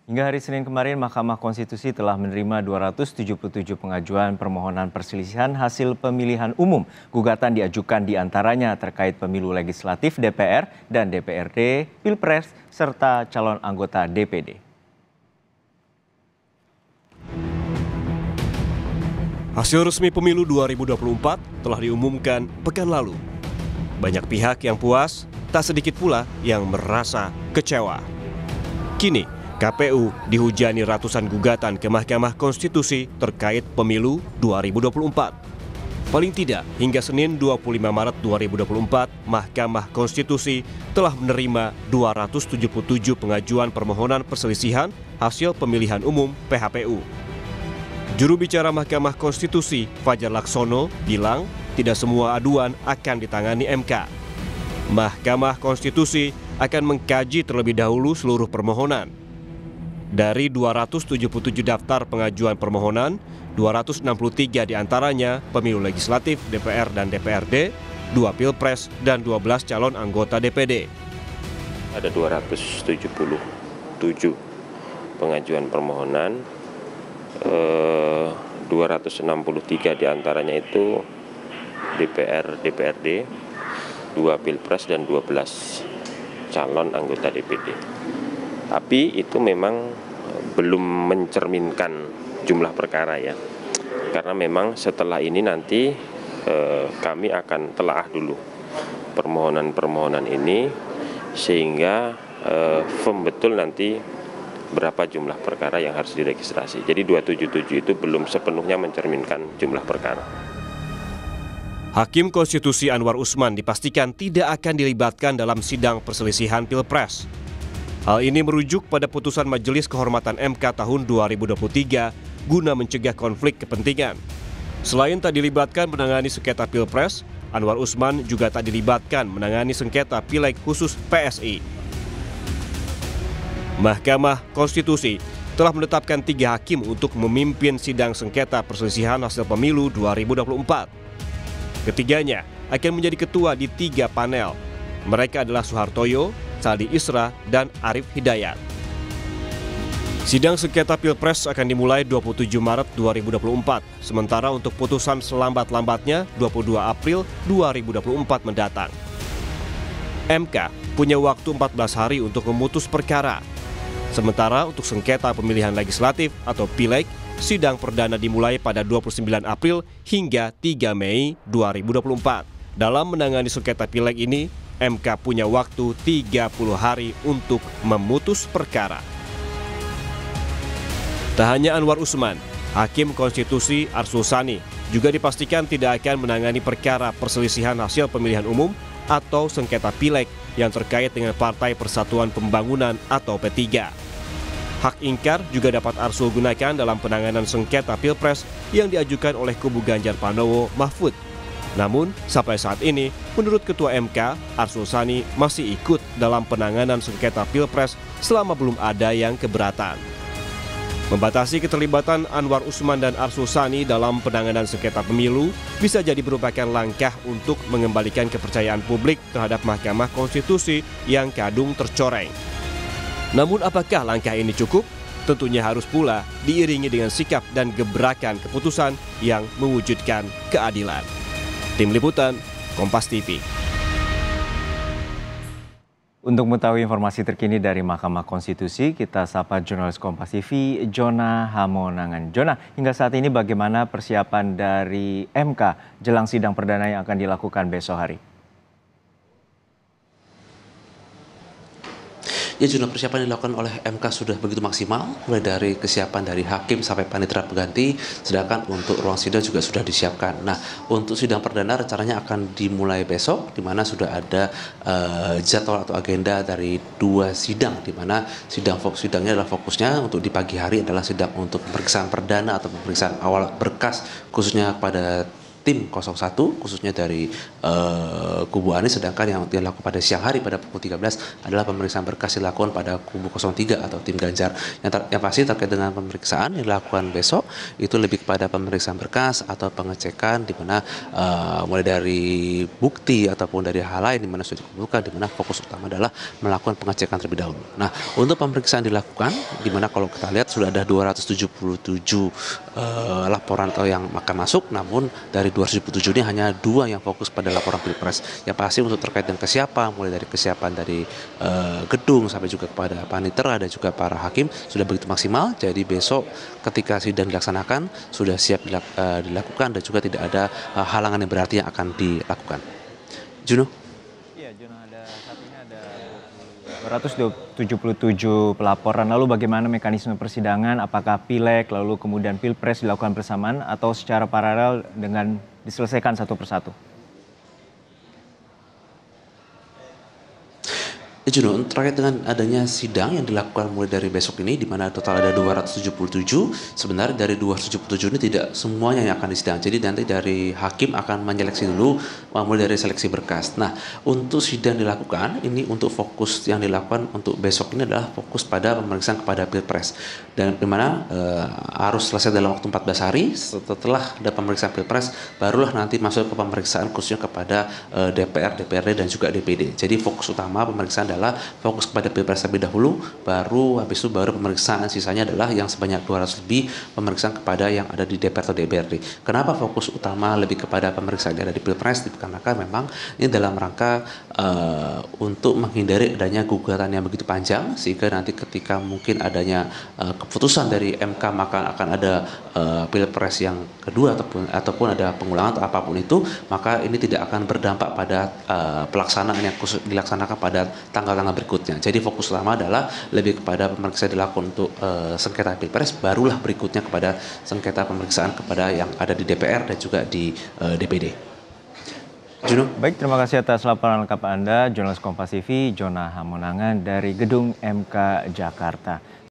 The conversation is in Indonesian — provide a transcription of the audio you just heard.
Hingga hari Senin kemarin, Mahkamah Konstitusi telah menerima 277 pengajuan permohonan perselisihan hasil pemilihan umum. Gugatan diajukan diantaranya terkait pemilu legislatif DPR dan DPRD, Pilpres, serta calon anggota DPD. Hasil resmi pemilu 2024 telah diumumkan pekan lalu. Banyak pihak yang puas, tak sedikit pula yang merasa kecewa. Kini, KPU dihujani ratusan gugatan ke Mahkamah Konstitusi terkait pemilu 2024. Paling tidak, hingga Senin 25 Maret 2024, Mahkamah Konstitusi telah menerima 277 pengajuan permohonan perselisihan hasil pemilihan umum PHPU. Juru bicara Mahkamah Konstitusi, Fajar Laksono, bilang tidak semua aduan akan ditangani MK. Mahkamah Konstitusi akan mengkaji terlebih dahulu seluruh permohonan. Dari 277 daftar pengajuan permohonan, 263 diantaranya pemilu legislatif DPR dan DPRD, 2 Pilpres, dan 12 calon anggota DPD. Ada 277 pengajuan permohonan, 263 diantaranya itu DPR, DPRD, 2 Pilpres, dan 12 calon anggota DPD. Tapi itu memang belum mencerminkan jumlah perkara ya, karena memang setelah ini nanti kami akan telaah dulu permohonan-permohonan ini sehingga firm betul nanti berapa jumlah perkara yang harus diregistrasi. Jadi 277 itu belum sepenuhnya mencerminkan jumlah perkara. Hakim Konstitusi Anwar Usman dipastikan tidak akan dilibatkan dalam sidang perselisihan Pilpres. Hal ini merujuk pada putusan Majelis Kehormatan MK tahun 2023 guna mencegah konflik kepentingan. Selain tak dilibatkan menangani sengketa Pilpres, Anwar Usman juga tak dilibatkan menangani sengketa Pileg khusus PSI. Mahkamah Konstitusi telah menetapkan 3 hakim untuk memimpin sidang sengketa perselisihan hasil pemilu 2024. Ketiganya akan menjadi ketua di 3 panel. Mereka adalah Soehartoyo, Saldi Isra, dan Arief Hidayat. Sidang sengketa Pilpres akan dimulai 27 Maret 2024, sementara untuk putusan selambat-lambatnya 22 April 2024 mendatang. MK punya waktu 14 hari untuk memutus perkara. Sementara untuk sengketa pemilihan legislatif atau Pileg, sidang perdana dimulai pada 29 April hingga 3 Mei 2024. Dalam menangani sengketa Pileg ini, MK punya waktu 30 hari untuk memutus perkara. Tak hanya Anwar Usman, Hakim Konstitusi Arsul Sani juga dipastikan tidak akan menangani perkara perselisihan hasil pemilihan umum atau sengketa Pileg yang terkait dengan Partai Persatuan Pembangunan atau P3. Hak ingkar juga dapat Arsul gunakan dalam penanganan sengketa Pilpres yang diajukan oleh kubu Ganjar Pranowo Mahfud. Namun, sampai saat ini, menurut Ketua MK, Arsul Sani masih ikut dalam penanganan sengketa Pilpres selama belum ada yang keberatan. Membatasi keterlibatan Anwar Usman dan Arsul Sani dalam penanganan sengketa pemilu bisa jadi merupakan langkah untuk mengembalikan kepercayaan publik terhadap Mahkamah Konstitusi yang kadung tercoreng. Namun apakah langkah ini cukup? Tentunya harus pula diiringi dengan sikap dan gebrakan keputusan yang mewujudkan keadilan. Tim Liputan, Kompas TV. Untuk mengetahui informasi terkini dari Mahkamah Konstitusi, kita sapa jurnalis Kompas TV, Jona Hamonangan. Jona, hingga saat ini bagaimana persiapan dari MK jelang sidang perdana yang akan dilakukan besok hari? Ya, jumlah persiapan yang dilakukan oleh MK sudah begitu maksimal, mulai dari kesiapan dari hakim sampai panitera pengganti, sedangkan untuk ruang sidang juga sudah disiapkan. Nah, untuk sidang perdana rencananya akan dimulai besok, di mana sudah ada jadwal atau agenda dari 2 sidang, di mana sidangnya adalah fokusnya untuk di pagi hari adalah sidang untuk pemeriksaan perdana atau pemeriksaan awal berkas, khususnya pada tim 01 khususnya dari kubu Anies, sedangkan yang dilakukan pada siang hari pada pukul 13 adalah pemeriksaan berkas dilakukan pada kubu 03 atau tim Ganjar. Yang pasti terkait dengan pemeriksaan yang dilakukan besok itu lebih kepada pemeriksaan berkas atau pengecekan di mana mulai dari bukti ataupun dari hal lain di mana sudah dikumpulkan, di mana fokus utama adalah melakukan pengecekan terlebih dahulu. Nah, untuk pemeriksaan dilakukan di mana kalau kita lihat sudah ada 277 laporan atau yang akan masuk, namun dari 277 ini hanya 2 yang fokus pada laporan Pilpres. Yang pasti untuk terkait dengan kesiapan, mulai dari kesiapan dari gedung sampai juga kepada panitera dan juga para hakim sudah begitu maksimal. Jadi besok ketika sidang dilaksanakan sudah siap dilakukan dan juga tidak ada halangan yang berarti yang akan dilakukan. Juno? Iya, Juno, saat ini ada 277 pelaporan. Lalu bagaimana mekanisme persidangan? Apakah pileg lalu kemudian pilpres dilakukan bersamaan atau secara paralel dengan diselesaikan satu persatu? Juno, terkait dengan adanya sidang yang dilakukan mulai dari besok ini, di mana total ada 277, sebenarnya dari 277 ini tidak semuanya yang akan disidang. Jadi nanti dari hakim akan menyeleksi dulu, mulai dari seleksi berkas. Nah, untuk sidang dilakukan, ini untuk fokus yang dilakukan untuk besok ini adalah fokus pada pemeriksaan kepada Pilpres. Dan di mana harus selesai dalam waktu 14 hari, setelah ada pemeriksaan Pilpres, barulah nanti masuk ke pemeriksaan khususnya kepada DPR, DPRD, dan juga DPD. Jadi fokus utama pemeriksaan adalah fokus kepada Pilpres terlebih dahulu, habis itu baru pemeriksaan sisanya adalah yang sebanyak 200 lebih pemeriksaan kepada yang ada di DPR atau DPRD. Kenapa fokus utama lebih kepada pemeriksaan yang ada di Pilpres? Dikarenakan memang ini dalam rangka untuk menghindari adanya gugatan yang begitu panjang, sehingga nanti ketika mungkin adanya keputusan dari MK maka akan ada Pilpres yang kedua ataupun ada pengulangan atau apapun itu, maka ini tidak akan berdampak pada pelaksanaan yang khusus dilaksanakan pada tanggal-tanggal berikutnya. Jadi fokus utama adalah lebih kepada pemeriksaan dilakukan untuk sengketa Pilpres, barulah berikutnya kepada sengketa pemeriksaan kepada yang ada di DPR dan juga di DPD. Juno. Baik, terima kasih atas laporan lengkap Anda, jurnalis Kompas TV, Jona Hamonangan dari Gedung MK Jakarta.